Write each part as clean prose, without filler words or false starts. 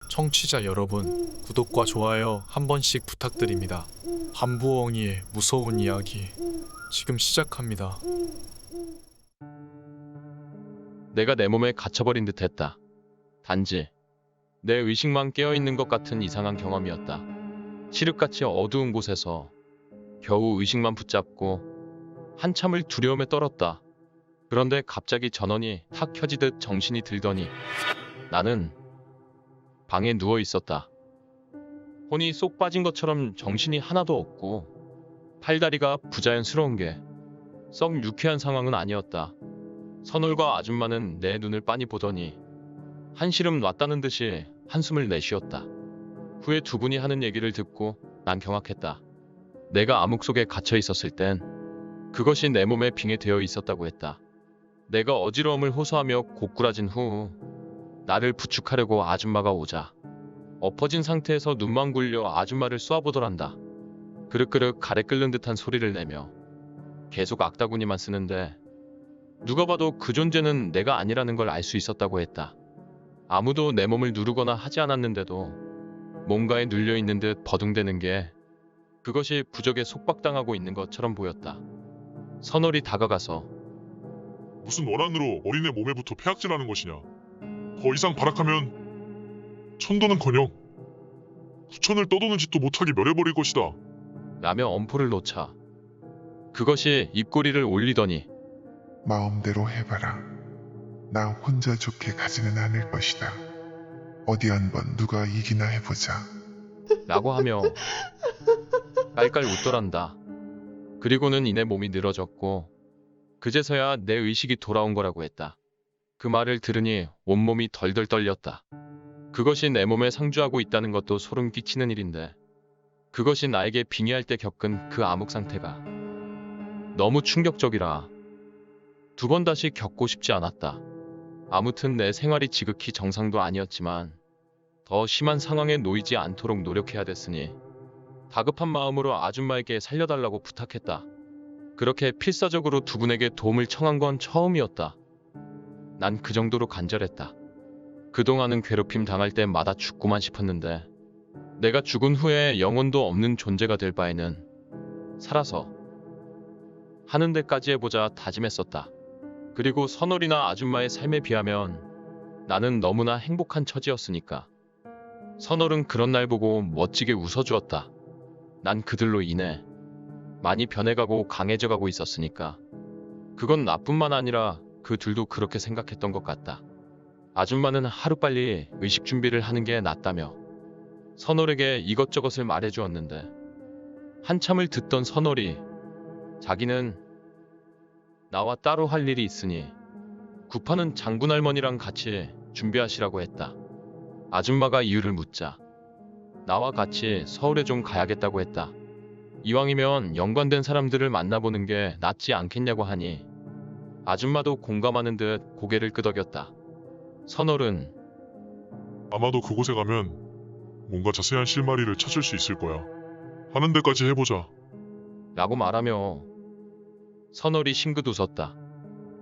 청취자 여러분, 구독과 좋아요 한 번씩 부탁드립니다. 밤부엉이의 무서운 이야기 지금 시작합니다. 내가 내 몸에 갇혀버린 듯했다. 단지 내 의식만 깨어있는 것 같은 이상한 경험이었다. 칠흑같이 어두운 곳에서 겨우 의식만 붙잡고 한참을 두려움에 떨었다. 그런데 갑자기 전원이 탁 켜지듯 정신이 들더니 나는 방에 누워 있었다. 혼이 쏙 빠진 것처럼 정신이 하나도 없고 팔다리가 부자연스러운 게 썩 유쾌한 상황은 아니었다. 선월과 아줌마는 내 눈을 빤히 보더니 한시름 놨다는 듯이 한숨을 내쉬었다. 후에 두 분이 하는 얘기를 듣고 난 경악했다. 내가 암흑 속에 갇혀 있었을 땐 그것이 내 몸에 빙의되어 있었다고 했다. 내가 어지러움을 호소하며 고꾸라진 후 나를 부축하려고 아줌마가 오자 엎어진 상태에서 눈만 굴려 아줌마를 쏘아보더란다. 그릇그릇 가래 끓는 듯한 소리를 내며 계속 악다구니만 쓰는데 누가 봐도 그 존재는 내가 아니라는 걸 알 수 있었다고 했다. 아무도 내 몸을 누르거나 하지 않았는데도 뭔가에 눌려있는 듯 버둥대는 게 그것이 부적에 속박당하고 있는 것처럼 보였다. 선월이 다가가서 무슨 원한으로 어린애 몸에부터 폐악질하는 것이냐. 더 이상 발악하면 천도는커녕 구천을 떠도는 짓도 못하게 멸해버릴 것이다. 라며 엄포를 놓자 그것이 입꼬리를 올리더니 마음대로 해봐라. 나 혼자 좋게 가지는 않을 것이다. 어디 한번 누가 이기나 해보자. 라고 하며 깔깔 웃더란다. 그리고는 이내 몸이 늘어졌고 그제서야 내 의식이 돌아온 거라고 했다. 그 말을 들으니 온몸이 덜덜 떨렸다. 그것이 내 몸에 상주하고 있다는 것도 소름 끼치는 일인데 그것이 나에게 빙의할 때 겪은 그 암흑 상태가 너무 충격적이라 두 번 다시 겪고 싶지 않았다. 아무튼 내 생활이 지극히 정상도 아니었지만 더 심한 상황에 놓이지 않도록 노력해야 됐으니 다급한 마음으로 아줌마에게 살려달라고 부탁했다. 그렇게 필사적으로 두 분에게 도움을 청한 건 처음이었다. 난 그 정도로 간절했다. 그동안은 괴롭힘 당할 때마다 죽고만 싶었는데 내가 죽은 후에 영혼도 없는 존재가 될 바에는 살아서 하는 데까지 해보자 다짐했었다. 그리고 선월이나 아줌마의 삶에 비하면 나는 너무나 행복한 처지였으니까. 선월은 그런 날 보고 멋지게 웃어주었다. 난 그들로 인해 많이 변해가고 강해져가고 있었으니까. 그건 나뿐만 아니라 그 둘도 그렇게 생각했던 것 같다. 아줌마는 하루빨리 의식 준비를 하는 게 낫다며 선월에게 이것저것을 말해주었는데 한참을 듣던 선월이 자기는 나와 따로 할 일이 있으니 구파는 장군 할머니랑 같이 준비하시라고 했다. 아줌마가 이유를 묻자 나와 같이 서울에 좀 가야겠다고 했다. 이왕이면 연관된 사람들을 만나보는 게 낫지 않겠냐고 하니 아줌마도 공감하는 듯 고개를 끄덕였다. 선월은 아마도 그곳에 가면 뭔가 자세한 실마리를 찾을 수 있을 거야. 하는 데까지 해보자. 라고 말하며 선월이 싱긋 웃었다.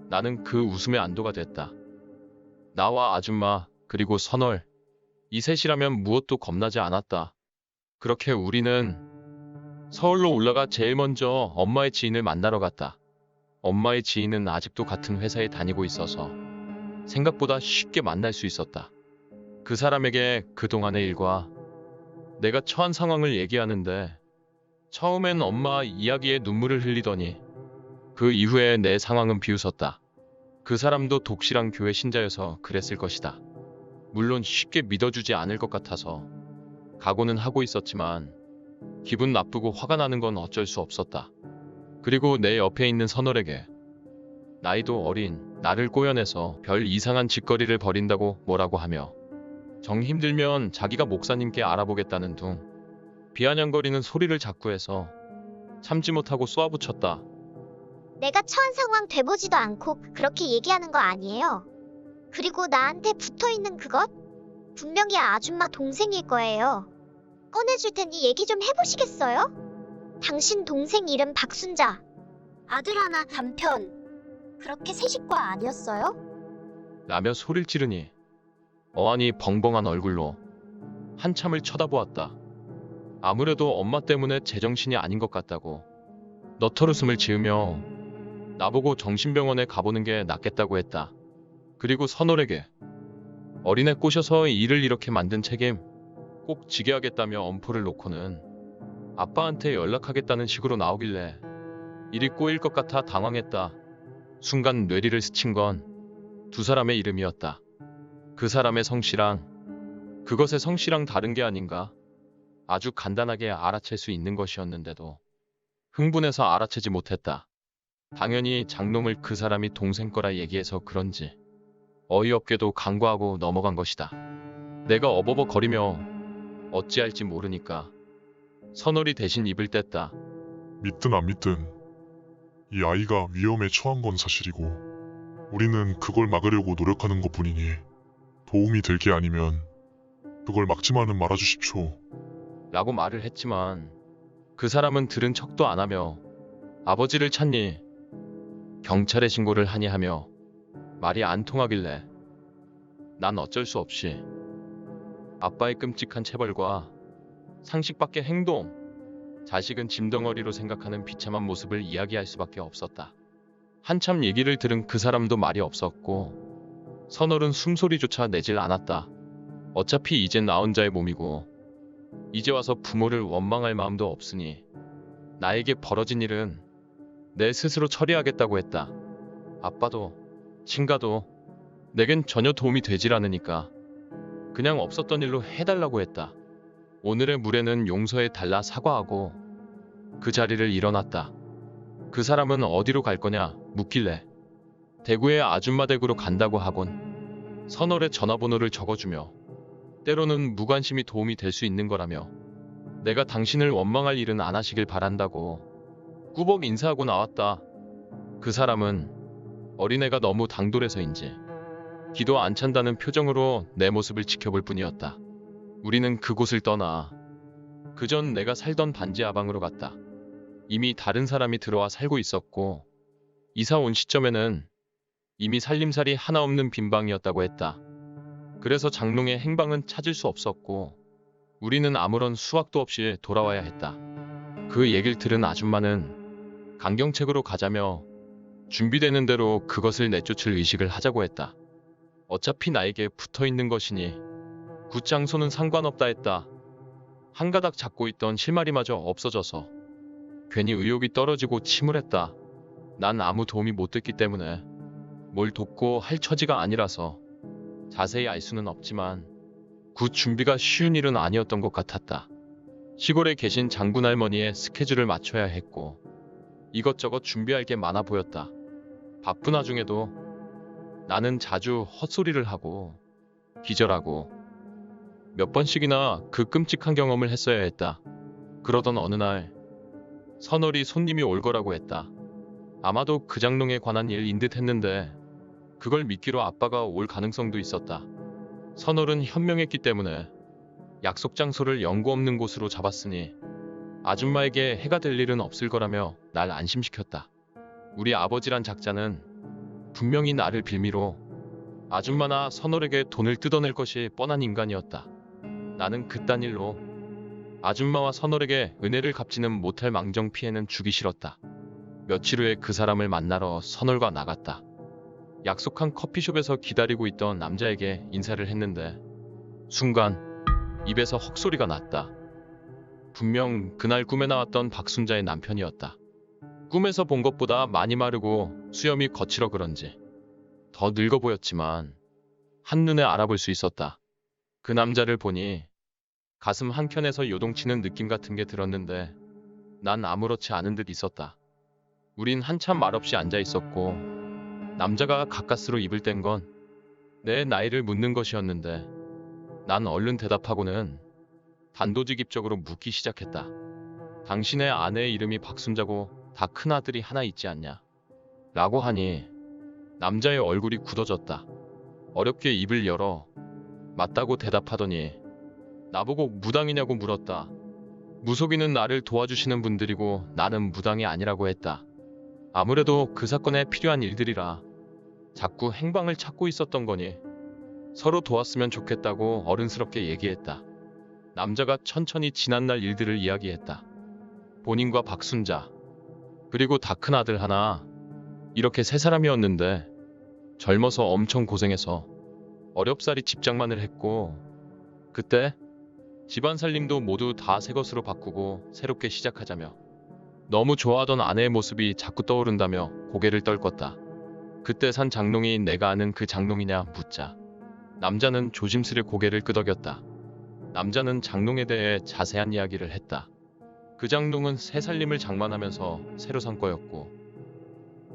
나는 그 웃음에 안도가 됐다. 나와 아줌마 그리고 선월 이 셋이라면 무엇도 겁나지 않았다. 그렇게 우리는 서울로 올라가 제일 먼저 엄마의 지인을 만나러 갔다. 엄마의 지인은 아직도 같은 회사에 다니고 있어서 생각보다 쉽게 만날 수 있었다. 그 사람에게 그동안의 일과 내가 처한 상황을 얘기하는데 처음엔 엄마 이야기에 눈물을 흘리더니 그 이후에 내 상황은 비웃었다. 그 사람도 독실한 교회 신자여서 그랬을 것이다. 물론 쉽게 믿어주지 않을 것 같아서 각오는 하고 있었지만 기분 나쁘고 화가 나는 건 어쩔 수 없었다. 그리고 내 옆에 있는 선월에게 나이도 어린 나를 꼬여내서 별 이상한 짓거리를 벌인다고 뭐라고 하며 정 힘들면 자기가 목사님께 알아보겠다는 둥 비아냥거리는 소리를 자꾸 해서 참지 못하고 쏘아붙였다. 내가 처한 상황 돼보지도 않고 그렇게 얘기하는 거 아니에요. 그리고 나한테 붙어있는 그것? 분명히 아줌마 동생일 거예요. 꺼내줄 테니 얘기 좀 해보시겠어요? 당신 동생 이름 박순자. 아들 하나 남편. 그렇게 새 식과 아니었어요? 라며 소리를 지르니 어안이 벙벙한 얼굴로 한참을 쳐다보았다. 아무래도 엄마 때문에 제정신이 아닌 것 같다고 너털웃음을 지으며 나보고 정신병원에 가보는 게 낫겠다고 했다. 그리고 선월에게 어린애 꼬셔서 일을 이렇게 만든 책임 꼭 지게 하겠다며 엄포를 놓고는 아빠한테 연락하겠다는 식으로 나오길래 일이 꼬일 것 같아 당황했다. 순간 뇌리를 스친 건 두 사람의 이름이었다. 그 사람의 성씨랑 그것의 성씨랑 다른 게 아닌가? 아주 간단하게 알아챌 수 있는 것이었는데도 흥분해서 알아채지 못했다. 당연히 장롱을 그 사람이 동생 거라 얘기해서 그런지 어이없게도 간과하고 넘어간 것이다. 내가 어버버거리며 어찌할지 모르니까 선월이 대신 입을 뗐다. 믿든 안 믿든 이 아이가 위험에 처한 건 사실이고 우리는 그걸 막으려고 노력하는 것뿐이니 도움이 될 게 아니면 그걸 막지만은 말아주십시오. 라고 말을 했지만 그 사람은 들은 척도 안 하며 아버지를 찾니? 경찰에 신고를 하니 하며 말이 안 통하길래 난 어쩔 수 없이 아빠의 끔찍한 체벌과 상식 밖의 행동, 자식은 짐덩어리로 생각하는 비참한 모습을 이야기할 수밖에 없었다. 한참 얘기를 들은 그 사람도 말이 없었고 선월은 숨소리조차 내질 않았다. 어차피 이젠 나 혼자의 몸이고 이제 와서 부모를 원망할 마음도 없으니 나에게 벌어진 일은 내 스스로 처리하겠다고 했다. 아빠도 친가도 내겐 전혀 도움이 되질 않으니까 그냥 없었던 일로 해달라고 했다. 오늘의 물에는 용서해 달라 사과하고 그 자리를 일어났다. 그 사람은 어디로 갈 거냐 묻길래 대구의 아줌마 댁으로 간다고 하곤 선월의 전화번호를 적어주며 때로는 무관심이 도움이 될 수 있는 거라며 내가 당신을 원망할 일은 안 하시길 바란다고 꾸벅 인사하고 나왔다. 그 사람은 어린애가 너무 당돌해서인지 기도 안 찬다는 표정으로 내 모습을 지켜볼 뿐이었다. 우리는 그곳을 떠나 그전 내가 살던 반지 하방으로 갔다. 이미 다른 사람이 들어와 살고 있었고 이사 온 시점에는 이미 살림살이 하나 없는 빈방이었다고 했다. 그래서 장롱의 행방은 찾을 수 없었고 우리는 아무런 수확도 없이 돌아와야 했다. 그 얘기를 들은 아줌마는 강경책으로 가자며 준비되는 대로 그것을 내쫓을 의식을 하자고 했다. 어차피 나에게 붙어있는 것이니 굿 장소는 상관없다 했다. 한 가닥 잡고 있던 실마리마저 없어져서 괜히 의욕이 떨어지고 침울했다. 난 아무 도움이 못 됐기 때문에 뭘 돕고 할 처지가 아니라서 자세히 알 수는 없지만 굿 준비가 쉬운 일은 아니었던 것 같았다. 시골에 계신 장군 할머니의 스케줄을 맞춰야 했고 이것저것 준비할 게 많아 보였다. 바쁜 와중에도 나는 자주 헛소리를 하고 기절하고 몇 번씩이나 그 끔찍한 경험을 했어야 했다. 그러던 어느 날 선월이 손님이 올 거라고 했다. 아마도 그 장롱에 관한 일인 듯 했는데 그걸 미끼로 아빠가 올 가능성도 있었다. 선월은 현명했기 때문에 약속 장소를 연고 없는 곳으로 잡았으니 아줌마에게 해가 될 일은 없을 거라며 날 안심시켰다. 우리 아버지란 작자는 분명히 나를 빌미로 아줌마나 선월에게 돈을 뜯어낼 것이 뻔한 인간이었다. 나는 그딴 일로 아줌마와 선월에게 은혜를 갚지는 못할 망정 피해는 주기 싫었다. 며칠 후에 그 사람을 만나러 선월과 나갔다. 약속한 커피숍에서 기다리고 있던 남자에게 인사를 했는데 순간 입에서 헉소리가 났다. 분명 그날 꿈에 나왔던 박순자의 남편이었다. 꿈에서 본 것보다 많이 마르고 수염이 거칠어 그런지 더 늙어 보였지만 한눈에 알아볼 수 있었다. 그 남자를 보니 가슴 한켠에서 요동치는 느낌 같은 게 들었는데 난 아무렇지 않은 듯 있었다. 우린 한참 말없이 앉아 있었고 남자가 가까스로 입을 뗀 건 내 나이를 묻는 것이었는데 난 얼른 대답하고는 단도직입적으로 묻기 시작했다. 당신의 아내의 이름이 박순자고 다 큰아들이 하나 있지 않냐? 라고 하니 남자의 얼굴이 굳어졌다. 어렵게 입을 열어 맞다고 대답하더니 나보고 무당이냐고 물었다. 무속인은 나를 도와주시는 분들이고 나는 무당이 아니라고 했다. 아무래도 그 사건에 필요한 일들이라 자꾸 행방을 찾고 있었던 거니 서로 도왔으면 좋겠다고 어른스럽게 얘기했다. 남자가 천천히 지난날 일들을 이야기했다. 본인과 박순자, 그리고 다 큰 아들 하나, 이렇게 세 사람이었는데 젊어서 엄청 고생해서 어렵사리 집장만을 했고, 그때 집안 살림도 모두 다 새 것으로 바꾸고 새롭게 시작하자며 너무 좋아하던 아내의 모습이 자꾸 떠오른다며 고개를 떨궜다. 그때 산 장롱이 내가 아는 그 장롱이냐 묻자 남자는 조심스레 고개를 끄덕였다. 남자는 장롱에 대해 자세한 이야기를 했다. 그 장롱은 새 살림을 장만하면서 새로 산 거였고,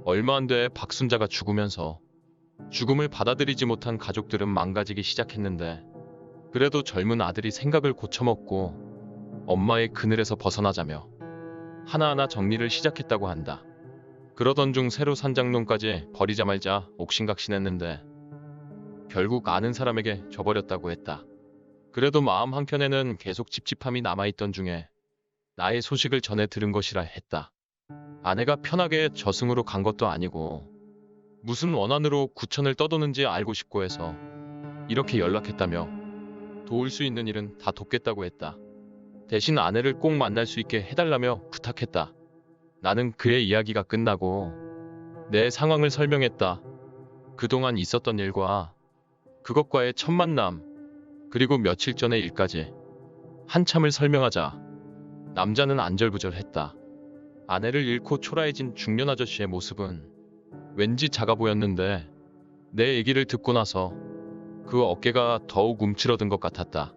얼마 안 돼 박순자가 죽으면서 죽음을 받아들이지 못한 가족들은 망가지기 시작했는데, 그래도 젊은 아들이 생각을 고쳐먹고 엄마의 그늘에서 벗어나자며 하나하나 정리를 시작했다고 한다. 그러던 중 새로 산 장롱까지 버리자 말자 옥신각신했는데 결국 아는 사람에게 줘버렸다고 했다. 그래도 마음 한켠에는 계속 찝찝함이 남아있던 중에 나의 소식을 전해 들은 것이라 했다. 아내가 편하게 저승으로 간 것도 아니고 무슨 원한으로 구천을 떠도는지 알고 싶고 해서 이렇게 연락했다며 도울 수 있는 일은 다 돕겠다고 했다. 대신 아내를 꼭 만날 수 있게 해달라며 부탁했다. 나는 그의 이야기가 끝나고 내 상황을 설명했다. 그동안 있었던 일과 그것과의 첫 만남, 그리고 며칠 전의 일까지 한참을 설명하자 남자는 안절부절했다. 아내를 잃고 초라해진 중년 아저씨의 모습은 왠지 작아 보였는데 내 얘기를 듣고 나서 그 어깨가 더욱 움츠러든 것 같았다.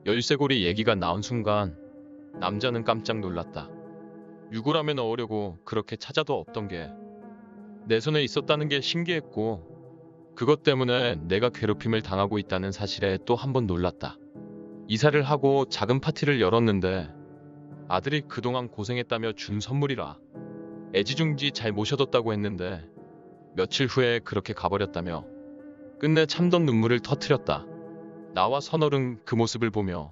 열쇠고리 얘기가 나온 순간 남자는 깜짝 놀랐다. 유골함에 넣으려고 그렇게 찾아도 없던 게 내 손에 있었다는 게 신기했고, 그것 때문에 내가 괴롭힘을 당하고 있다는 사실에 또 한 번 놀랐다. 이사를 하고 작은 파티를 열었는데 아들이 그동안 고생했다며 준 선물이라 애지중지 잘 모셔뒀다고 했는데 며칠 후에 그렇게 가버렸다며 끝내 참던 눈물을 터뜨렸다. 나와 선월은 그 모습을 보며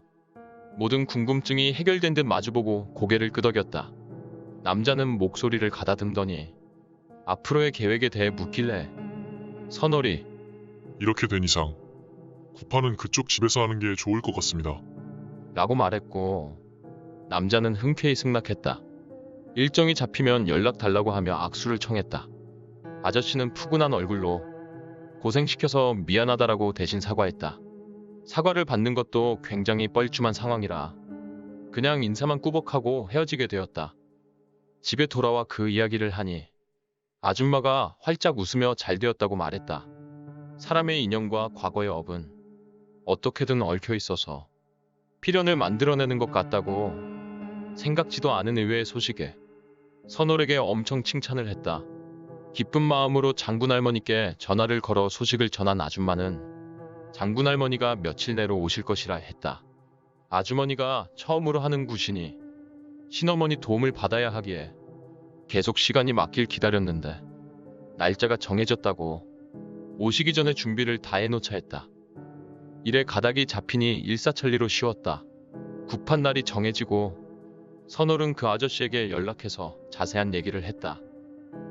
모든 궁금증이 해결된 듯 마주보고 고개를 끄덕였다. 남자는 목소리를 가다듬더니 앞으로의 계획에 대해 묻길래 선월이 이렇게 된 이상 구파는 그쪽 집에서 하는 게 좋을 것 같습니다. 라고 말했고, 남자는 흔쾌히 승낙했다. 일정이 잡히면 연락 달라고 하며 악수를 청했다. 아저씨는 푸근한 얼굴로 고생시켜서 미안하다라고 대신 사과했다. 사과를 받는 것도 굉장히 뻘쭘한 상황이라 그냥 인사만 꾸벅하고 헤어지게 되었다. 집에 돌아와 그 이야기를 하니 아줌마가 활짝 웃으며 잘 되었다고 말했다. 사람의 인연과 과거의 업은 어떻게든 얽혀 있어서 필연을 만들어내는 것 같다고 생각지도 않은 의외의 소식에 선월에게 엄청 칭찬을 했다. 기쁜 마음으로 장군 할머니께 전화를 걸어 소식을 전한 아줌마는 장군 할머니가 며칠 내로 오실 것이라 했다. 아주머니가 처음으로 하는 구신이 신어머니 도움을 받아야 하기에 계속 시간이 맞길 기다렸는데 날짜가 정해졌다고 오시기 전에 준비를 다 해놓자 했다. 이래 가닥이 잡히니 일사천리로 쉬웠다. 급한 날이 정해지고 선월은 그 아저씨에게 연락해서 자세한 얘기를 했다.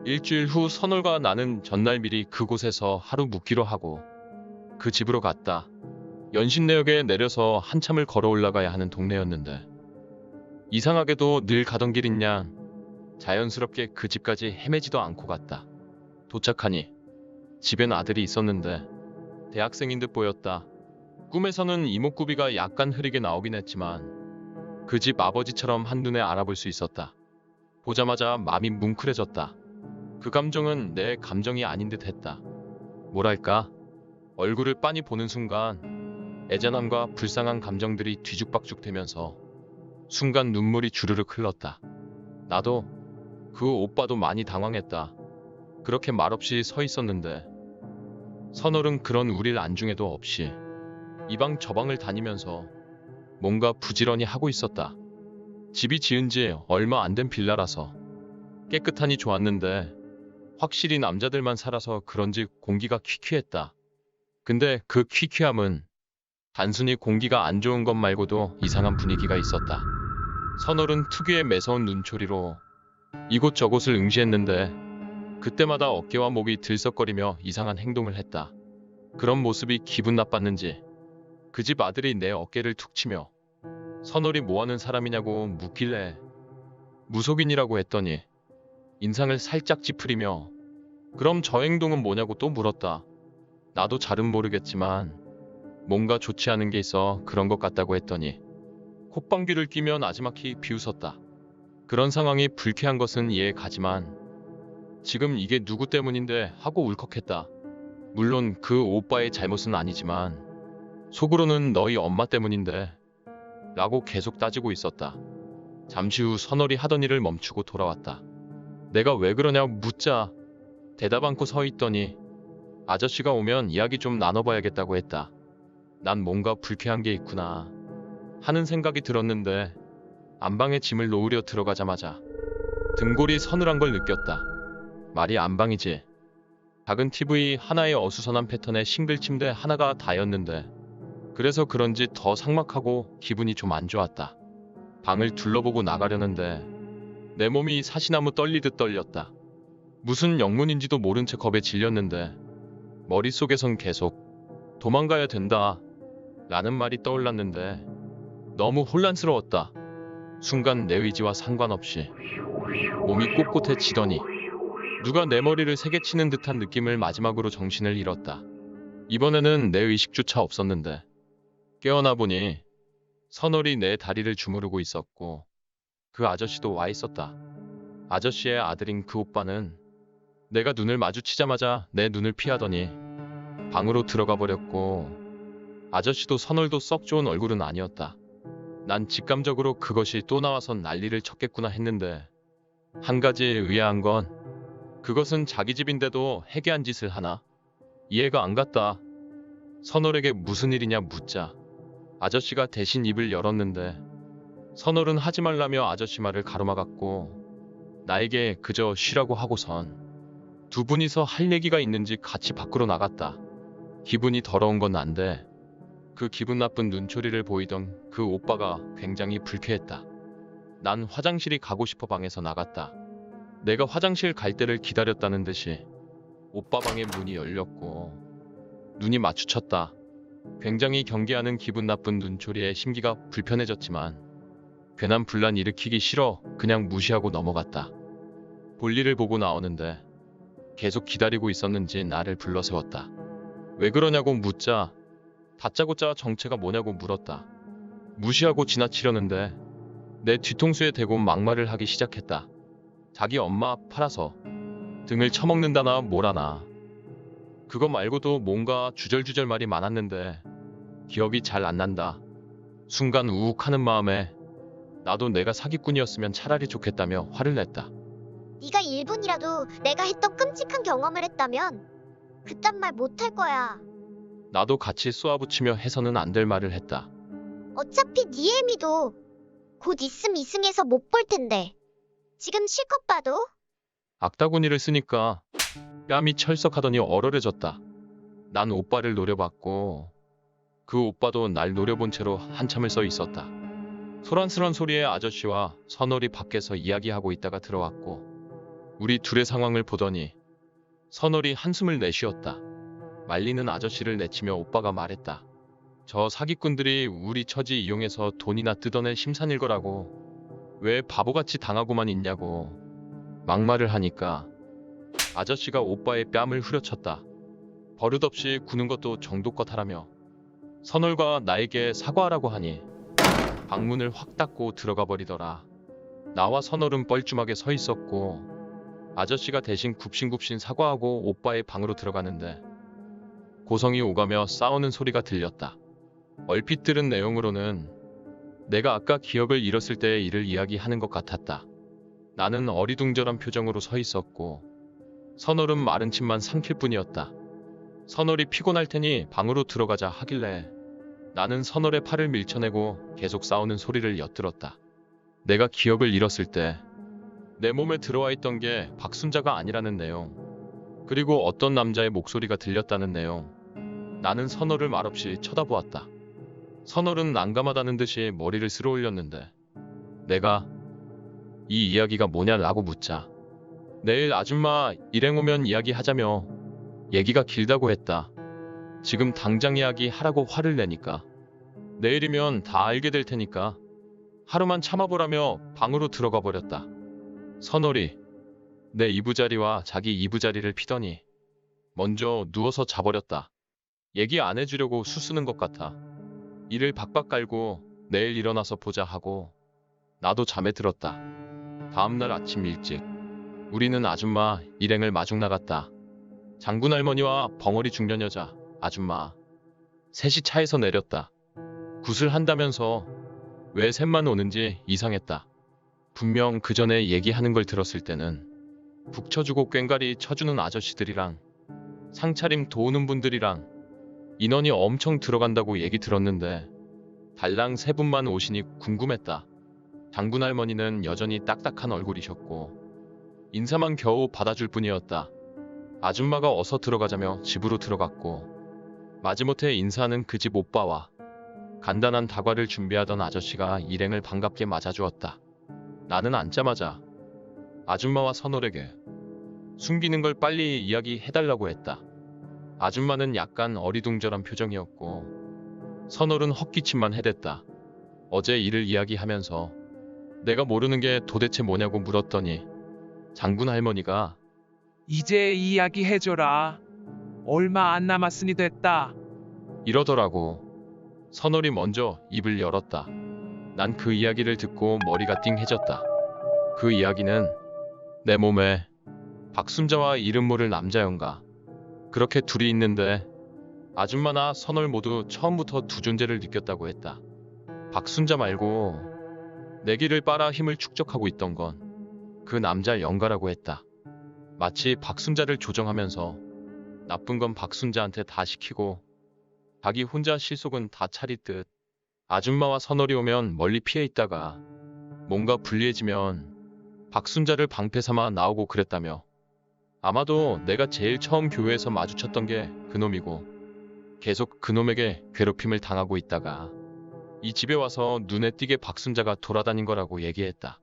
일주일 후 선월과 나는 전날 미리 그곳에서 하루 묵기로 하고 그 집으로 갔다. 연신내역에 내려서 한참을 걸어 올라가야 하는 동네였는데 이상하게도 늘 가던 길인 양 자연스럽게 그 집까지 헤매지도 않고 갔다. 도착하니 집엔 아들이 있었는데 대학생인 듯 보였다. 꿈에서는 이목구비가 약간 흐리게 나오긴 했지만 그 집 아버지처럼 한눈에 알아볼 수 있었다. 보자마자 마음이 뭉클해졌다. 그 감정은 내 감정이 아닌 듯 했다. 뭐랄까, 얼굴을 빤히 보는 순간 애잔함과 불쌍한 감정들이 뒤죽박죽 되면서 순간 눈물이 주르륵 흘렀다. 나도 그 오빠도 많이 당황했다. 그렇게 말없이 서 있었는데 선월은 그런 우릴 안중에도 없이 이 방 저 방을 다니면서 뭔가 부지런히 하고 있었다. 집이 지은 지 얼마 안 된 빌라라서 깨끗하니 좋았는데 확실히 남자들만 살아서 그런지 공기가 퀴퀴했다. 근데 그 퀴퀴함은 단순히 공기가 안 좋은 것 말고도 이상한 분위기가 있었다. 선월은 특유의 매서운 눈초리로 이곳저곳을 응시했는데 그때마다 어깨와 목이 들썩거리며 이상한 행동을 했다. 그런 모습이 기분 나빴는지 그 집 아들이 내 어깨를 툭 치며 선월이 뭐하는 사람이냐고 묻길래 무속인이라고 했더니 인상을 살짝 찌푸리며 그럼 저 행동은 뭐냐고 또 물었다. 나도 잘은 모르겠지만 뭔가 좋지 않은 게 있어 그런 것 같다고 했더니 콧방귀를 뀌며 나지막히 비웃었다. 그런 상황이 불쾌한 것은 이해 가지만 지금 이게 누구 때문인데 하고 울컥했다. 물론 그 오빠의 잘못은 아니지만 속으로는 너희 엄마 때문인데 라고 계속 따지고 있었다. 잠시 후 선월이 하던 일을 멈추고 돌아왔다. 내가 왜 그러냐고 묻자 대답 않고 서 있더니 아저씨가 오면 이야기 좀 나눠봐야겠다고 했다. 난 뭔가 불쾌한 게 있구나 하는 생각이 들었는데 안방에 짐을 놓으려 들어가자마자 등골이 서늘한 걸 느꼈다. 말이 안방이지. 작은 TV 하나에 어수선한 패턴의 싱글 침대 하나가 다였는데 그래서 그런지 더 삭막하고 기분이 좀 안 좋았다. 방을 둘러보고 나가려는데 내 몸이 사시나무 떨리듯 떨렸다. 무슨 영문인지도 모른 채 겁에 질렸는데 머릿속에선 계속 도망가야 된다 라는 말이 떠올랐는데 너무 혼란스러웠다. 순간 내 의지와 상관없이 몸이 꼿꼿해지더니 누가 내 머리를 세게 치는 듯한 느낌을 마지막으로 정신을 잃었다. 이번에는 내 의식조차 없었는데 깨어나 보니 선월이 내 다리를 주무르고 있었고 그 아저씨도 와 있었다. 아저씨의 아들인 그 오빠는 내가 눈을 마주치자마자 내 눈을 피하더니 방으로 들어가 버렸고 아저씨도 선월도 썩 좋은 얼굴은 아니었다. 난 직감적으로 그것이 또 나와선 난리를 쳤겠구나 했는데 한 가지 의아한 건 그것은 자기 집인데도 해괴한 짓을 하나? 이해가 안 갔다. 선월에게 무슨 일이냐 묻자 아저씨가 대신 입을 열었는데 선월은 하지 말라며 아저씨 말을 가로막았고 나에게 그저 쉬라고 하고선 두 분이서 할 얘기가 있는지 같이 밖으로 나갔다. 기분이 더러운 건 안돼. 그 기분 나쁜 눈초리를 보이던 그 오빠가 굉장히 불쾌했다. 난 화장실이 가고 싶어 방에서 나갔다. 내가 화장실 갈 때를 기다렸다는 듯이 오빠 방의 문이 열렸고 눈이 마주쳤다. 굉장히 경계하는 기분 나쁜 눈초리에 심기가 불편해졌지만 괜한 분란 일으키기 싫어 그냥 무시하고 넘어갔다. 볼일을 보고 나오는데 계속 기다리고 있었는지 나를 불러 세웠다. 왜 그러냐고 묻자 다짜고짜 정체가 뭐냐고 물었다. 무시하고 지나치려는데 내 뒤통수에 대고 막말을 하기 시작했다. 자기 엄마 팔아서 등을 쳐먹는다나 뭐라나. 그거 말고도 뭔가 주절주절 말이 많았는데 기억이 잘 안 난다. 순간 우욱하는 마음에 나도 내가 사기꾼이었으면 차라리 좋겠다며 화를 냈다. 네가 1분이라도 내가 했던 끔찍한 경험을 했다면 그딴 말 못할 거야. 나도 같이 쏘아붙이며 해서는 안 될 말을 했다. 어차피 네 애미도 곧 있음 이승에서 못 볼 텐데. 지금 실컷 봐도 악다구니를 쓰니까 뺨이 철썩하더니 얼얼해졌다. 난 오빠를 노려봤고 그 오빠도 날 노려본 채로 한참을 서 있었다. 소란스런 소리에 아저씨와 선월이 밖에서 이야기하고 있다가 들어왔고 우리 둘의 상황을 보더니 선월이 한숨을 내쉬었다. 말리는 아저씨를 내치며 오빠가 말했다. 저 사기꾼들이 우리 처지 이용해서 돈이나 뜯어낼 심산일 거라고 왜 바보같이 당하고만 있냐고 막말을 하니까 아저씨가 오빠의 뺨을 후려쳤다. 버릇없이 구는 것도 정도껏 하라며 선월과 나에게 사과하라고 하니 방문을 확 닫고 들어가 버리더라. 나와 선월은 뻘쭘하게 서 있었고 아저씨가 대신 굽신굽신 사과하고 오빠의 방으로 들어가는데 고성이 오가며 싸우는 소리가 들렸다. 얼핏 들은 내용으로는 내가 아까 기억을 잃었을 때의 일을 이야기하는 것 같았다. 나는 어리둥절한 표정으로 서 있었고 선월은 마른 침만 삼킬 뿐이었다. 선월이 피곤할 테니 방으로 들어가자 하길래 나는 선월의 팔을 밀쳐내고 계속 싸우는 소리를 엿들었다. 내가 기억을 잃었을 때 내 몸에 들어와 있던 게 박순자가 아니라는 내용, 그리고 어떤 남자의 목소리가 들렸다는 내용. 나는 선월을 말없이 쳐다보았다. 선월은 난감하다는 듯이 머리를 쓸어 올렸는데 내가 이 이야기가 뭐냐라고 묻자 내일 아줌마 일행 오면 이야기하자며 얘기가 길다고 했다. 지금 당장 이야기하라고 화를 내니까 내일이면 다 알게 될 테니까 하루만 참아보라며 방으로 들어가 버렸다. 선월이 내 이부자리와 자기 이부자리를 피더니 먼저 누워서 자버렸다. 얘기 안 해주려고 수쓰는 것 같아. 이를 박박 깔고 내일 일어나서 보자 하고 나도 잠에 들었다. 다음날 아침 일찍 우리는 아줌마 일행을 마중 나갔다. 장군 할머니와 벙어리 중년 여자 아줌마 셋이 차에서 내렸다. 굿을 한다면서 왜 셋만 오는지 이상했다. 분명 그 전에 얘기하는 걸 들었을 때는 북 쳐주고 꽹가리 쳐주는 아저씨들이랑 상차림 도우는 분들이랑 인원이 엄청 들어간다고 얘기 들었는데 달랑 세 분만 오시니 궁금했다. 장군 할머니는 여전히 딱딱한 얼굴이셨고 인사만 겨우 받아줄 뿐이었다. 아줌마가 어서 들어가자며 집으로 들어갔고 마지못해 인사하는 그 집 오빠와 간단한 다과를 준비하던 아저씨가 일행을 반갑게 맞아주었다. 나는 앉자마자 아줌마와 선월에게 숨기는 걸 빨리 이야기해달라고 했다. 아줌마는 약간 어리둥절한 표정이었고 선월은 헛기침만 해댔다. 어제 일을 이야기하면서 내가 모르는 게 도대체 뭐냐고 물었더니 장군 할머니가 이제 이야기해줘라. 얼마 안 남았으니 됐다. 이러더라고. 선월이 먼저 입을 열었다. 난 그 이야기를 듣고 머리가 띵해졌다. 그 이야기는 내 몸에 박순자와 이름 모를 남자연가 그렇게 둘이 있는데 아줌마나 선월 모두 처음부터 두 존재를 느꼈다고 했다. 박순자 말고 내 기를 빨아 힘을 축적하고 있던 건 그 남자 연가라고 했다. 마치 박순자를 조정하면서 나쁜 건 박순자한테 다 시키고 자기 혼자 실속은 다 차리듯 아줌마와 선월이 오면 멀리 피해 있다가 뭔가 불리해지면 박순자를 방패 삼아 나오고 그랬다며. 아마도 내가 제일 처음 교회에서 마주쳤던 게 그놈이고 계속 그놈에게 괴롭힘을 당하고 있다가 이 집에 와서 눈에 띄게 박순자가 돌아다닌 거라고 얘기했다.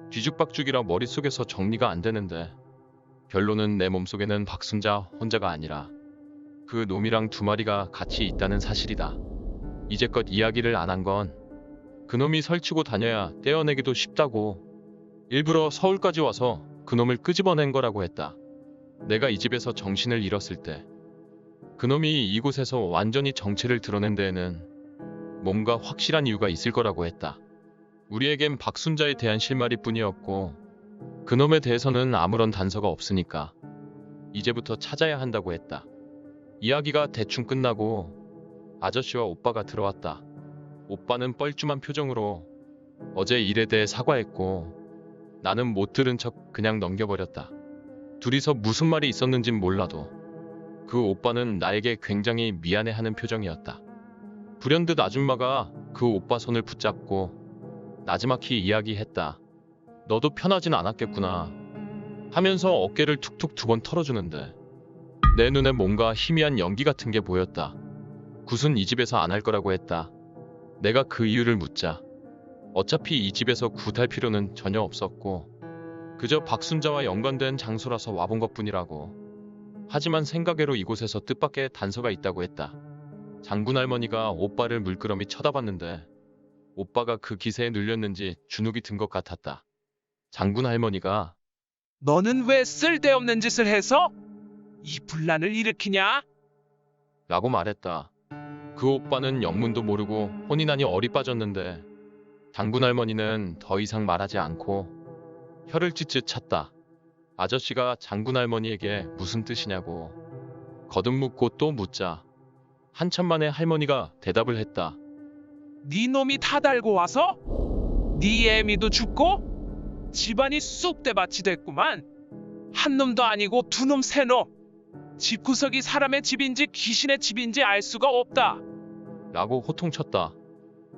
뒤죽박죽이라 머릿속에서 정리가 안 되는데 결론은 내 몸속에는 박순자 혼자가 아니라 그 놈이랑 두 마리가 같이 있다는 사실이다. 이제껏 이야기를 안 한 건 그놈이 설치고 다녀야 떼어내기도 쉽다고 일부러 서울까지 와서 그놈을 끄집어낸 거라고 했다. 내가 이 집에서 정신을 잃었을 때 그놈이 이곳에서 완전히 정체를 드러낸 데에는 뭔가 확실한 이유가 있을 거라고 했다. 우리에겐 박순자에 대한 실마리 뿐이었고 그놈에 대해서는 아무런 단서가 없으니까 이제부터 찾아야 한다고 했다. 이야기가 대충 끝나고 아저씨와 오빠가 들어왔다. 오빠는 뻘쭘한 표정으로 어제 일에 대해 사과했고 나는 못 들은 척 그냥 넘겨버렸다. 둘이서 무슨 말이 있었는진 몰라도 그 오빠는 나에게 굉장히 미안해하는 표정이었다. 불현듯 아줌마가 그 오빠 손을 붙잡고 나지막히 이야기했다. 너도 편하진 않았겠구나 하면서 어깨를 툭툭 두 번 털어주는데 내 눈에 뭔가 희미한 연기 같은 게 보였다. 굿은 이 집에서 안 할 거라고 했다. 내가 그 이유를 묻자 어차피 이 집에서 굿할 필요는 전혀 없었고 그저 박순자와 연관된 장소라서 와본 것뿐이라고. 하지만 생각외로 이곳에서 뜻밖의 단서가 있다고 했다. 장군 할머니가 오빠를 물끄러미 쳐다봤는데 오빠가 그 기세에 눌렸는지 주눅이 든 것 같았다. 장군 할머니가 너는 왜 쓸데없는 짓을 해서 이 분란을 일으키냐? 라고 말했다. 그 오빠는 영문도 모르고 혼이 나니 얼이 빠졌는데 장군 할머니는 더 이상 말하지 않고 혀를 찢찢 찼다. 아저씨가 장군 할머니에게 무슨 뜻이냐고 거듭 묻고 또 묻자 한참 만에 할머니가 대답을 했다. 네 놈이 타달고 와서 네 애미도 죽고 집안이 쑥대밭이 됐구만. 한 놈도 아니고 두 놈 세 놈. 집구석이 사람의 집인지 귀신의 집인지 알 수가 없다. 라고 호통쳤다.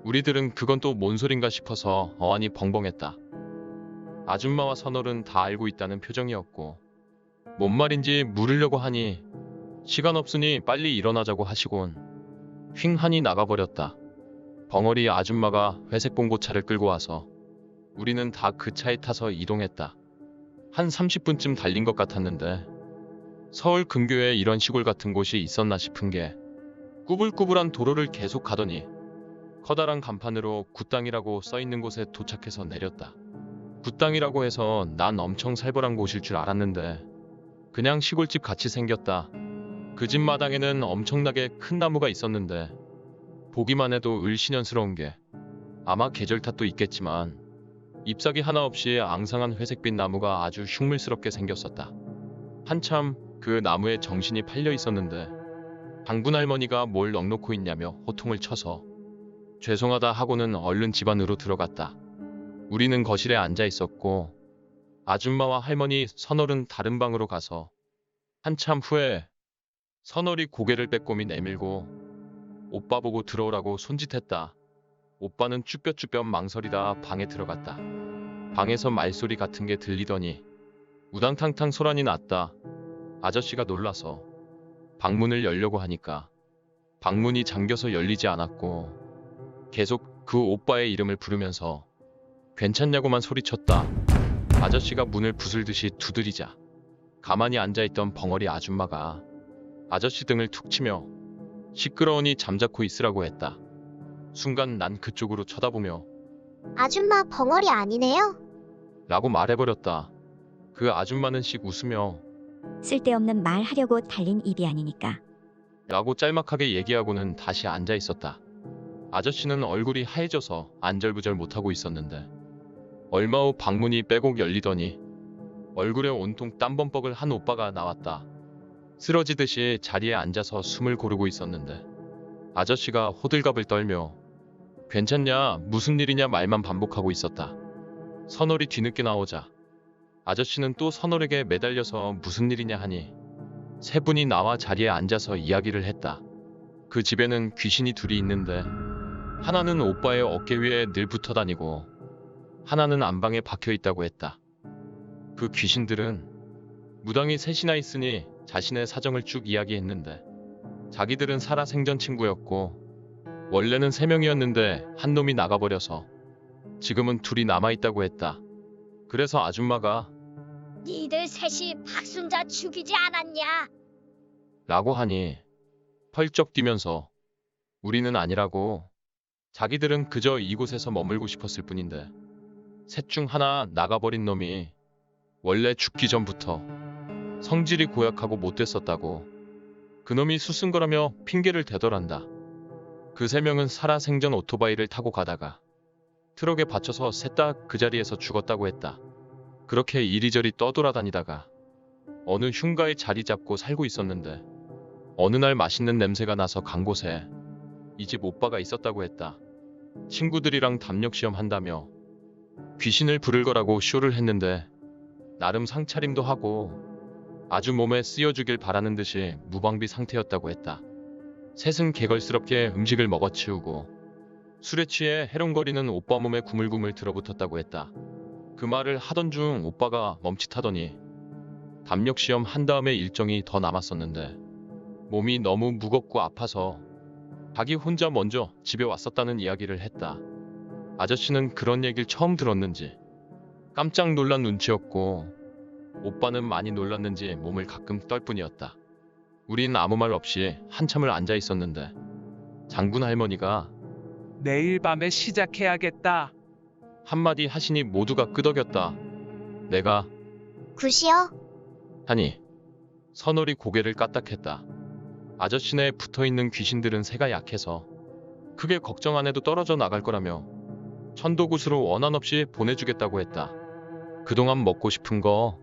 우리들은 그건 또 뭔 소린가 싶어서 어안이 벙벙했다. 아줌마와 선월은 다 알고 있다는 표정이었고 뭔 말인지 물으려고 하니 시간 없으니 빨리 일어나자고 하시곤 휑하니 나가버렸다. 벙어리 아줌마가 회색 봉고차를 끌고 와서 우리는 다 그 차에 타서 이동했다. 한 30분쯤 달린 것 같았는데 서울 근교에 이런 시골 같은 곳이 있었나 싶은 게 꾸불꾸불한 도로를 계속 가더니 커다란 간판으로 굿땅이라고 써있는 곳에 도착해서 내렸다. 굿땅이라고 해서 난 엄청 살벌한 곳일 줄 알았는데 그냥 시골집 같이 생겼다. 그 집 마당에는 엄청나게 큰 나무가 있었는데 보기만 해도 을씨년스러운 게 아마 계절 탓도 있겠지만 잎사귀 하나 없이 앙상한 회색빛 나무가 아주 흉물스럽게 생겼었다. 한참 그 나무에 정신이 팔려 있었는데 당군 할머니가 뭘 넋놓고 있냐며 호통을 쳐서 죄송하다 하고는 얼른 집 안으로 들어갔다. 우리는 거실에 앉아 있었고 아줌마와 할머니 선월은 다른 방으로 가서 한참 후에 선월이 고개를 빼꼼히 내밀고 오빠 보고 들어오라고 손짓했다. 오빠는 쭈뼛쭈뼛 망설이다 방에 들어갔다. 방에서 말소리 같은 게 들리더니 우당탕탕 소란이 났다. 아저씨가 놀라서 방문을 열려고 하니까 방문이 잠겨서 열리지 않았고 계속 그 오빠의 이름을 부르면서 괜찮냐고만 소리쳤다. 아저씨가 문을 부술듯이 두드리자 가만히 앉아있던 벙어리 아줌마가 아저씨 등을 툭 치며 시끄러우니 잠자코 있으라고 했다. 순간 난 그쪽으로 쳐다보며 아줌마 벙어리 아니네요? 라고 말해버렸다. 그 아줌마는 씩 웃으며 쓸데없는 말 하려고 달린 입이 아니니까. 라고 짤막하게 얘기하고는 다시 앉아 있었다. 아저씨는 얼굴이 하얘져서 안절부절 못하고 있었는데 얼마 후 방문이 빼곡 열리더니 얼굴에 온통 땀범벅을 한 오빠가 나왔다. 쓰러지듯이 자리에 앉아서 숨을 고르고 있었는데 아저씨가 호들갑을 떨며 괜찮냐 무슨 일이냐 말만 반복하고 있었다. 선월이 뒤늦게 나오자 아저씨는 또 선월에게 매달려서 무슨 일이냐 하니 세 분이 나와 자리에 앉아서 이야기를 했다. 그 집에는 귀신이 둘이 있는데 하나는 오빠의 어깨 위에 늘 붙어 다니고 하나는 안방에 박혀 있다고 했다. 그 귀신들은 무당이 셋이나 있으니 자신의 사정을 쭉 이야기했는데 자기들은 살아생전 친구였고 원래는 3명이었는데 한 놈이 나가버려서 지금은 둘이 남아있다고 했다. 그래서 아줌마가 니들 셋이 박순자 죽이지 않았냐? 라고 하니 펄쩍 뛰면서 우리는 아니라고 자기들은 그저 이곳에서 머물고 싶었을 뿐인데 셋 중 하나 나가버린 놈이 원래 죽기 전부터 성질이 고약하고 못됐었다고 그놈이 수승거라며 핑계를 대더란다. 그 3명은 살아생전 오토바이를 타고 가다가 트럭에 받쳐서 셋 다 그 자리에서 죽었다고 했다. 그렇게 이리저리 떠돌아다니다가 어느 흉가에 자리 잡고 살고 있었는데 어느 날 맛있는 냄새가 나서 간 곳에 이 집 오빠가 있었다고 했다. 친구들이랑 담력시험 한다며 귀신을 부를 거라고 쇼를 했는데 나름 상차림도 하고 아주 몸에 쓰여주길 바라는 듯이 무방비 상태였다고 했다. 셋은 개걸스럽게 음식을 먹어치우고 술에 취해 해롱거리는 오빠 몸에 구물구물 들어붙었다고 했다. 그 말을 하던 중 오빠가 멈칫하더니 담력시험 한 다음에 일정이 더 남았었는데 몸이 너무 무겁고 아파서 자기 혼자 먼저 집에 왔었다는 이야기를 했다. 아저씨는 그런 얘기를 처음 들었는지 깜짝 놀란 눈치였고 오빠는 많이 놀랐는지 몸을 가끔 떨 뿐이었다. 우린 아무 말 없이 한참을 앉아 있었는데 장군 할머니가 내일 밤에 시작해야겠다. 한마디 하시니 모두가 끄덕였다. 내가 굿이요? 하니 선월이 고개를 까딱했다. 아저씨네 붙어있는 귀신들은 새가 약해서 크게 걱정 안 해도 떨어져 나갈 거라며 천도굿으로 원한 없이 보내주겠다고 했다. 그동안 먹고 싶은 거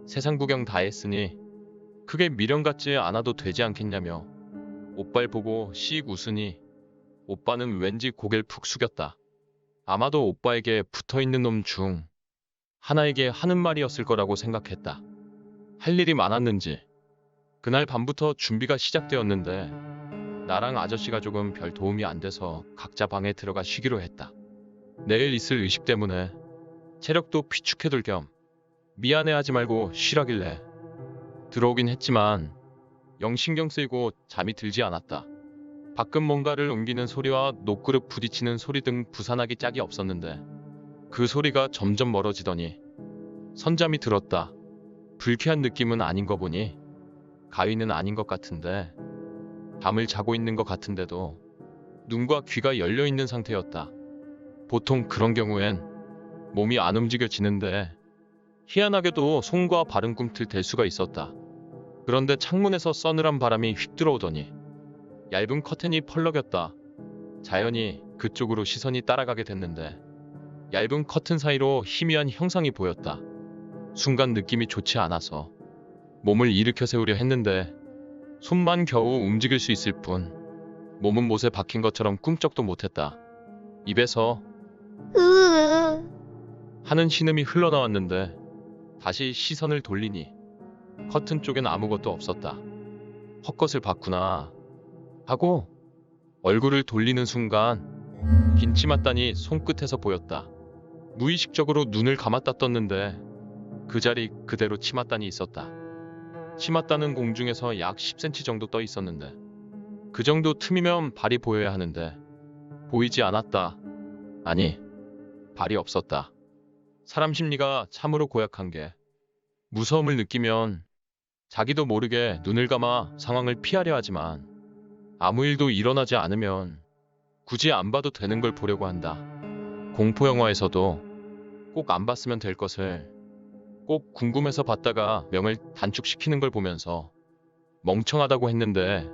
세상 구경 다 했으니 크게 미련 갖지 않아도 되지 않겠냐며 오빠를 보고 씩 웃으니 오빠는 왠지 고개를 푹 숙였다. 아마도 오빠에게 붙어있는 놈 중 하나에게 하는 말이었을 거라고 생각했다. 할 일이 많았는지 그날 밤부터 준비가 시작되었는데 나랑 아저씨가 조금 별 도움이 안 돼서 각자 방에 들어가 쉬기로 했다. 내일 있을 의식 때문에 체력도 피축해둘 겸 미안해하지 말고 쉬라길래 들어오긴 했지만 영 신경 쓰이고 잠이 들지 않았다. 밖은 뭔가를 옮기는 소리와 녹그릇 부딪히는 소리 등 부산하기 짝이 없었는데 그 소리가 점점 멀어지더니 선잠이 들었다. 불쾌한 느낌은 아닌 거 보니 가위는 아닌 것 같은데 잠을 자고 있는 것 같은데도 눈과 귀가 열려 있는 상태였다. 보통 그런 경우엔 몸이 안 움직여지는데 희한하게도 손과 발은 꿈틀댈 수가 있었다. 그런데 창문에서 서늘한 바람이 휙 들어오더니 얇은 커튼이 펄럭였다. 자연히 그쪽으로 시선이 따라가게 됐는데 얇은 커튼 사이로 희미한 형상이 보였다. 순간 느낌이 좋지 않아서 몸을 일으켜 세우려 했는데 손만 겨우 움직일 수 있을 뿐 몸은 못에 박힌 것처럼 꿈쩍도 못했다. 입에서 으으으. 하는 신음이 흘러나왔는데 다시 시선을 돌리니 커튼 쪽엔 아무것도 없었다. 헛것을 봤구나 하고 얼굴을 돌리는 순간 긴 치맛단이 손끝에서 보였다. 무의식적으로 눈을 감았다 떴는데 그 자리 그대로 치맛단이 있었다. 치맛단은 공중에서 약 10cm 정도 떠 있었는데 그 정도 틈이면 발이 보여야 하는데 보이지 않았다. 아니, 발이 없었다. 사람 심리가 참으로 고약한 게 무서움을 느끼면 자기도 모르게 눈을 감아 상황을 피하려 하지만 아무 일도 일어나지 않으면 굳이 안 봐도 되는 걸 보려고 한다. 공포영화에서도 꼭 안 봤으면 될 것을 꼭 궁금해서 봤다가 명을 단축시키는 걸 보면서 멍청하다고 했는데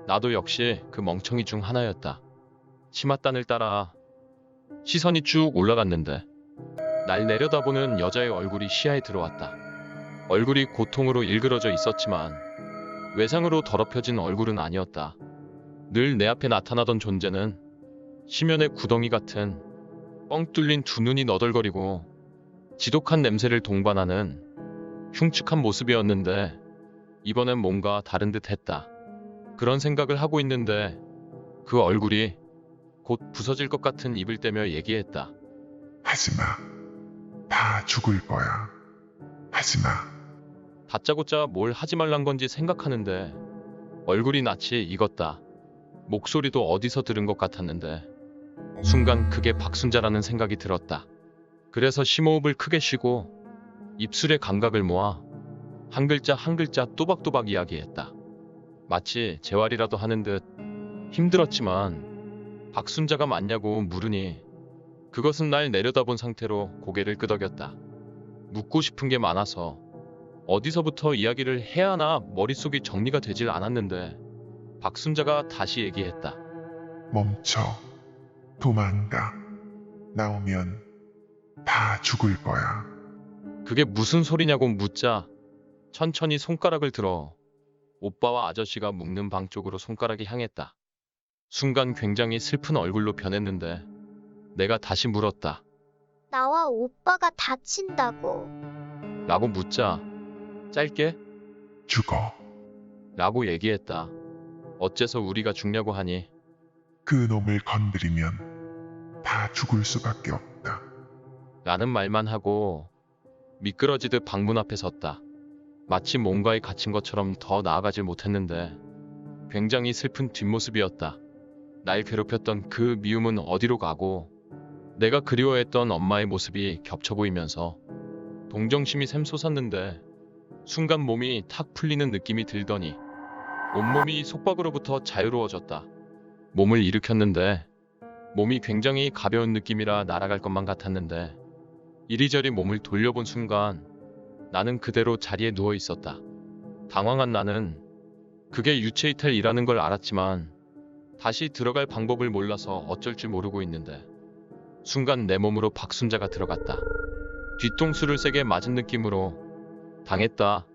나도 역시 그 멍청이 중 하나였다. 치맛단을 따라 시선이 쭉 올라갔는데 날 내려다보는 여자의 얼굴이 시야에 들어왔다. 얼굴이 고통으로 일그러져 있었지만 외상으로 더럽혀진 얼굴은 아니었다. 늘 내 앞에 나타나던 존재는 심연의 구덩이 같은 뻥 뚫린 두 눈이 너덜거리고 지독한 냄새를 동반하는 흉측한 모습이었는데 이번엔 뭔가 다른 듯 했다. 그런 생각을 하고 있는데 그 얼굴이 곧 부서질 것 같은 입을 떼며 얘기했다. 하지마. 다 죽을 거야. 하지마. 다짜고짜 뭘 하지 말란 건지 생각하는데 얼굴이 낯이 익었다. 목소리도 어디서 들은 것 같았는데 순간 그게 박순자라는 생각이 들었다. 그래서 심호흡을 크게 쉬고 입술의 감각을 모아 한 글자 한 글자 또박또박 이야기했다. 마치 재활이라도 하는 듯 힘들었지만 박순자가 맞냐고 물으니 그것은 날 내려다본 상태로 고개를 끄덕였다. 묻고 싶은 게 많아서 어디서부터 이야기를 해야 하나 머릿속이 정리가 되질 않았는데 박순자가 다시 얘기했다. 멈춰. 도망가. 나오면 다 죽을 거야. 그게 무슨 소리냐고 묻자 천천히 손가락을 들어 오빠와 아저씨가 묵는 방 쪽으로 손가락이 향했다. 순간 굉장히 슬픈 얼굴로 변했는데 내가 다시 물었다. 나와 오빠가 다친다고. 라고 묻자 짧게 죽어. 라고 얘기했다. 어째서 우리가 죽냐고 하니 그 놈을 건드리면 다 죽을 수밖에 없다. 라는 말만 하고 미끄러지듯 방문 앞에 섰다. 마치 뭔가에 갇힌 것처럼 더 나아가질 못했는데 굉장히 슬픈 뒷모습이었다. 날 괴롭혔던 그 미움은 어디로 가고 내가 그리워했던 엄마의 모습이 겹쳐 보이면서 동정심이 샘솟았는데 순간 몸이 탁 풀리는 느낌이 들더니 온몸이 속박으로부터 자유로워졌다. 몸을 일으켰는데 몸이 굉장히 가벼운 느낌이라 날아갈 것만 같았는데 이리저리 몸을 돌려본 순간 나는 그대로 자리에 누워 있었다. 당황한 나는 그게 유체이탈이라는 걸 알았지만 다시 들어갈 방법을 몰라서 어쩔 줄 모르고 있는데 순간 내 몸으로 박순자가 들어갔다. 뒤통수를 세게 맞은 느낌으로 당했다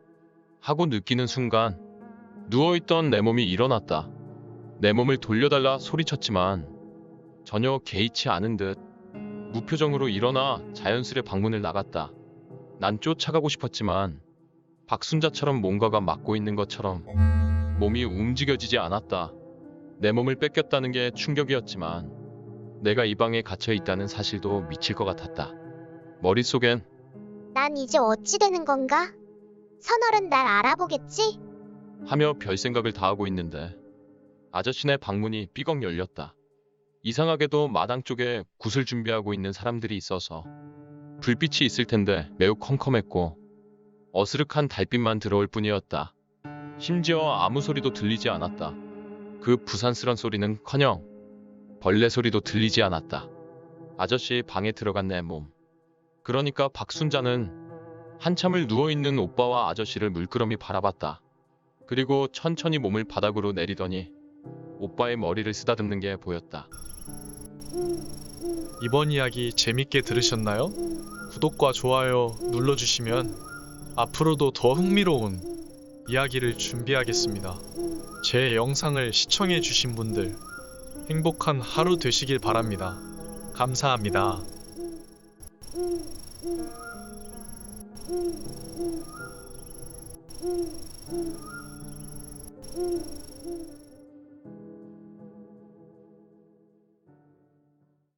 하고 느끼는 순간 누워있던 내 몸이 일어났다. 내 몸을 돌려달라 소리쳤지만 전혀 개의치 않은 듯 무표정으로 일어나 자연스레 방문을 나갔다. 난 쫓아가고 싶었지만 박순자처럼 뭔가가 막고 있는 것처럼 몸이 움직여지지 않았다. 내 몸을 뺏겼다는 게 충격이었지만 내가 이 방에 갇혀 있다는 사실도 미칠 것 같았다. 머릿속엔 난 이제 어찌 되는 건가? 선월은 날 알아보겠지? 하며 별 생각을 다 하고 있는데 아저씨네 방문이 삐걱 열렸다. 이상하게도 마당 쪽에 굿을 준비하고 있는 사람들이 있어서 불빛이 있을 텐데 매우 컴컴했고 어스름한 달빛만 들어올 뿐이었다. 심지어 아무 소리도 들리지 않았다. 그 부산스런 소리는커녕 벌레 소리도 들리지 않았다. 아저씨 방에 들어간 내 몸. 그러니까 박순자는 한참을 누워있는 오빠와 아저씨를 물끄러미 바라봤다. 그리고 천천히 몸을 바닥으로 내리더니 오빠의 머리를 쓰다듬는 게 보였다. 이번 이야기 재밌게 들으셨나요? 구독과 좋아요 눌러주시면 앞으로도 더 흥미로운 이야기를 준비하겠습니다. 제 영상을 시청해주신 분들 행복한 하루 되시길 바랍니다. 감사합니다.